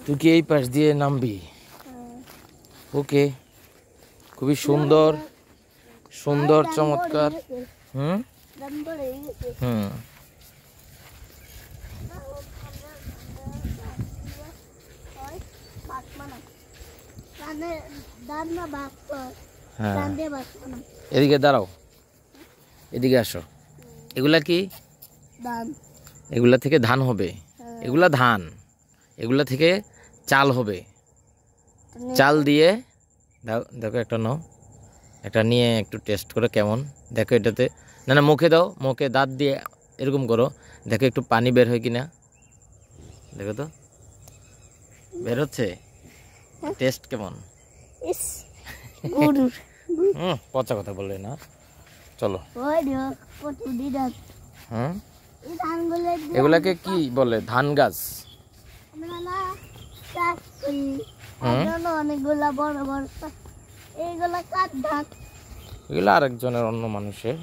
তুই কি এই পাশ দিয়ে নামবি? ওকে, খুবই সুন্দর সুন্দর চমৎকার। হুম হুম হ্যাঁ, এদিকে দাঁড়াও, এদিকে আসো। এগুলা কি? এগুলা থেকে ধান হবে। এগুলা ধান, এগুলা থেকে চাল হবে। চাল দিয়ে দেখো, একটা নাও, একটা নিয়ে একটু টেস্ট করে কেমন দেখো। এটাতে না না, মুখে দাও, মুখে দাঁত দিয়ে এরকম করো, দেখো একটু পানি বের হয় কিনা। দেখো তো, বের হচ্ছে। টেস্ট কেমন? পচা কথা বললে না, চলো। হুম, এগুলাকে কি বলে? ধান গাছ। এগুলো আরেকজনের, অন্য মানুষের।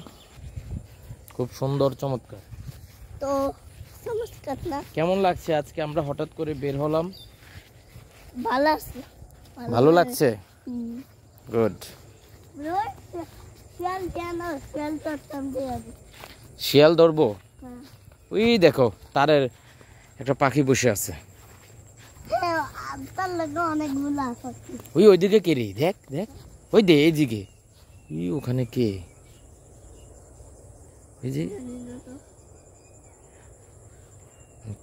খুব সুন্দর চমৎকার। তো কেমন লাগছে আজকে আমরা হঠাৎ করে বের হলাম? ভালো লাগছে। গুড। শিয়াল ধরবো? ওই দেখো, তারের একটা পাখি বসে আছে। ওই ওইদিকে কে রে? দেখ দেখ, ওই দে এইদিকে। ওখানে কে? এই যে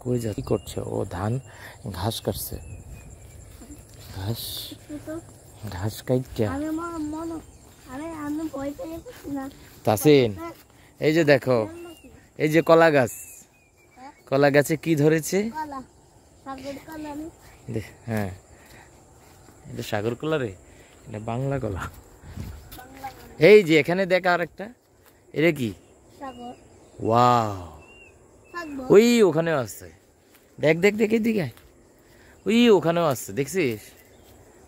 কই যা, কি করছে ও? ধান ঘাস কাটছে, ঘাস ঘাস কাটছে। তাসিন, এই যে দেখো, এই যে কলা গাছ, কলা গাছে কি ধরেছে? হ্যাঁ, এটা সাগর কলা রে, এটা বাংলা কলা। এই যে এখানে দেখ আর একটা, এটা কি? ওয়াও, ওই ওখানেও আছে। দেখ দেখ দেখ, এদিকে ওই ওখানেও আছে, দেখছিস?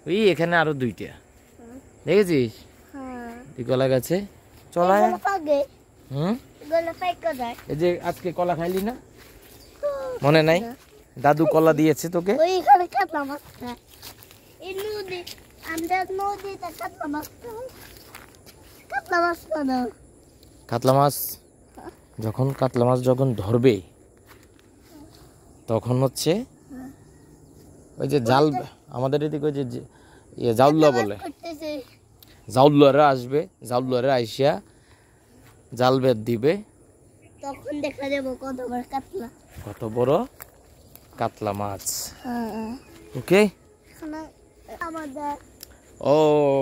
ওই এখানে আরো দুইটা, দেখেছিস? এই কলা গাছে চলায়। এই যে আজকে কলা খাইলি না, মনে নাই? দাদু কলা দিয়েছে তোকে। কাতলা মাছ যখন, কাতলা মাছ যখন ধরবে তখন হচ্ছে ওই যে জাল, আমাদের এদিকে ওই যে জাউল্লা বলে, জাউল্লারা আসবে, জাউল্লারা আইসা জাল বেদ দিবে, তখন দেখা যাবে কত বড় কাতলা, কত বড় কাতলা মাছ। ওকে, ও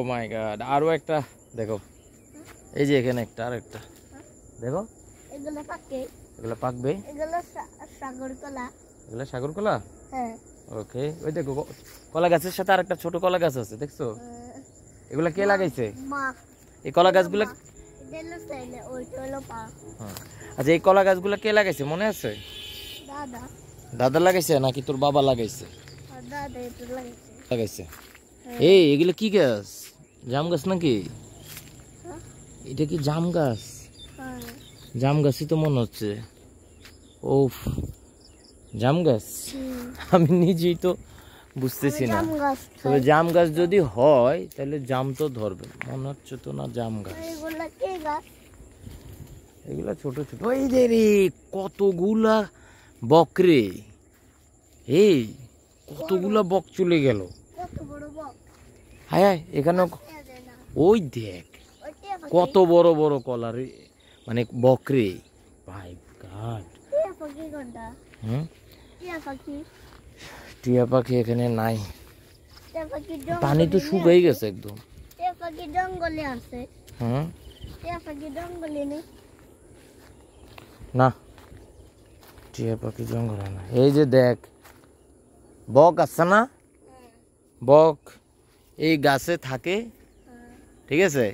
মাই গড, আরো একটা দেখো, এই যে এখানে একটা, আর একটা দেখো। এগুলো পাকবে, এগুলো পাকবে, এগুলো সাগর কলা, এগুলো সাগর কলা। হ্যাঁ, ওকে। ওই দেখো কলা গাছের সাথে আরেকটা ছোট কলা গাছ আছে, দেখছো? এগুলা কে লাগাইছে? এই কলা গাছগুলো, আচ্ছা এই কলা গাছগুলো কে লাগাইছে মনে আছে? দাদা। দাদা লাগাইছে নাকি তোর বাবা লাগাইছে? লাগাইছে। এই এগুলো কি গাছ? জাম গাছ নাকি? এটা কি জাম গাছ? জাম গাছই তো মনে হচ্ছে। ও, জাম গাছ? আমি নিজেই তো বুঝতেছি না। তবে জাম গাছ যদি হয় তাহলে জাম তো ধরবে, মনে হচ্ছে তো না জাম গাছ। এগুলা ছোট ছোট। ওই যে রে কতগুলা বকরে, এই কতগুলা বক চলে গেল। হায় হায়, এখানে ওই দেখ কত বড় বড় কলা রে, মানে বকরে। ভাই গড, টিয়া পাখি এখানে নাই, পানি তো শুকিয়ে গেছে একদম। জঙ্গলে আছে। না, টিয়া পাখি জঙ্গলে না। এই যে দেখ, বক আছে না, বক এই গাছে থাকে, ঠিক আছে?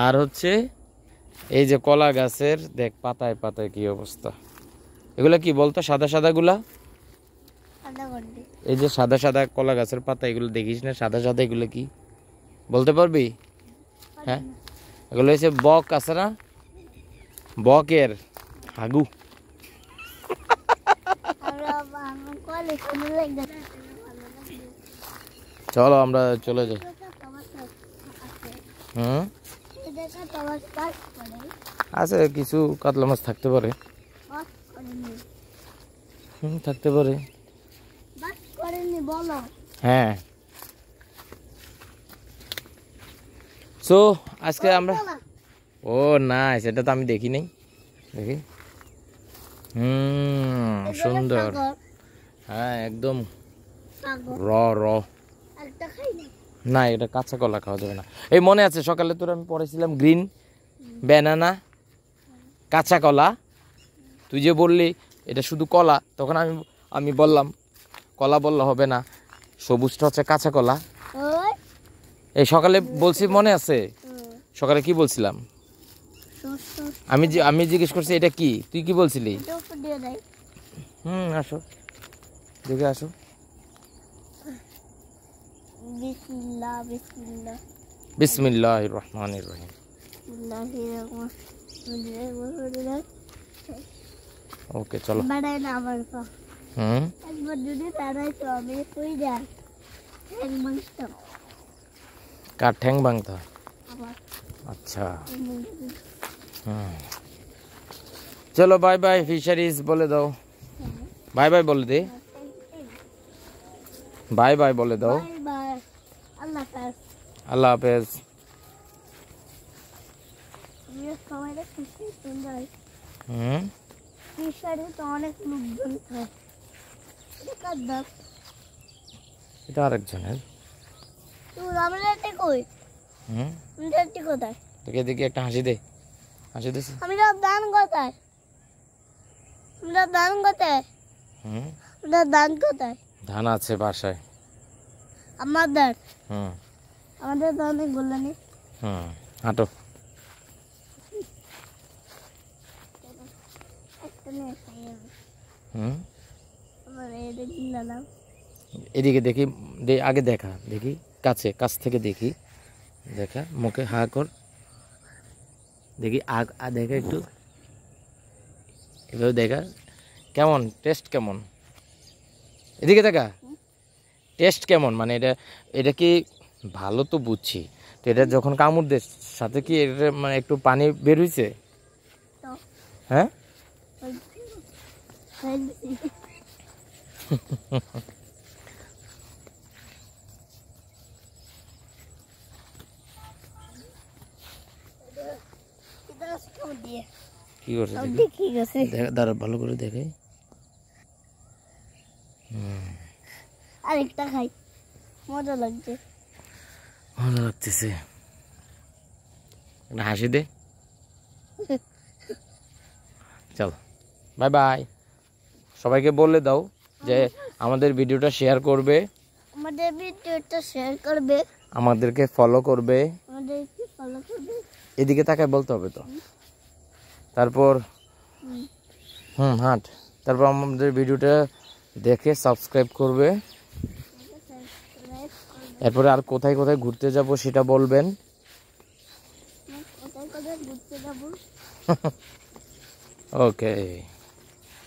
আর হচ্ছে এই যে কলা গাছের দেখ পাতায় পাতায় কি অবস্থা। এগুলা কি বলতো, সাদা সাদা গুলা? এই যে সাদা সাদা কলা গাছের পাতা, এগুলো দেখিস না সাদা সাদা, এগুলো কি বলতে পারবি? হ্যাঁ, এগুলো হচ্ছে বক আছে না, বকের হাগু। চলো আমরা চলে যাই। আছে কিছু কাতলা মাছ থাকতে পারে, থাকতে পারে। হ্যাঁ, সো আজকে আমরা, ও না সেটা তো আমি দেখি নাই, দেখি। সুন্দর, হ্যাঁ একদম র র। না এটা কাঁচা কলা খাওয়া যাবে না। এই মনে আছে সকালে তোর আমি পড়েছিলাম গ্রিন ব্যানানা কাঁচা কলা, তুই যে বললি এটা শুধু কলা, তখন আমি বললাম কলা বললে হবে না, সবুজটা হচ্ছে কাঁচা কলা। এই সকালে বলছি মনে আছে? সকালে কি বলছিলাম? আমি জিজ্ঞেস করছি এটা কি, তুই কি বলছিলি? আসো দেখে আসো। বিসমিল্লাহির রহমানির রহিম। ওকে চলো। কার ঠ্যাং ভাঙতা? আচ্ছা চলো বাই বাই ফিশারিজ বলে দাও, বাই বাই বলে দে, বাই বাই বলে দাও। আল্লাহ হাফেজ। এটা আরেকজনের। তোকে দেখি একটা হাসি দে, হাসি দিস। ধান আছে বাসায় আমাদের। আমাদের ধানে গোলানি। হাঁটো। এদিকে দেখি, আগে দেখা দেখি, কাছ থেকে দেখি, দেখা মুখে হা কর, দেখি দেখা একটু, এভাবে দেখা কেমন, টেস্ট কেমন, এদিকে দেখা টেস্ট কেমন, মানে এটা কি ভালো তো বুঝছি, তো এটা যখন কামড় দে সাথে কি এটা মানে একটু পানি বের হয়েছে? হ্যাঁ কি করছে দাঁড়া ভালো করে দেখে। আরেকটা খাই, মজা লাগছে, ভালো লাগতেছে, একটা হাসি দে। চল বাই বাই, সবাইকে বলে দাও যে আমাদের ভিডিওটা শেয়ার করবে, আমাদের ভিডিওটা শেয়ার করবে, আমাদেরকে ফলো করবে, আমাদেরকে ফলো করবে। এদিকে তাকায় বলতে হবে তো, তারপর হাঁট, তারপর আমাদের ভিডিওটা দেখে সাবস্ক্রাইব করবে। এরপরে আর কোথায় কোথায় ঘুরতে যাব সেটা বলবেন। কোথায় কোথায় ঘুরতে যাব। ওকে।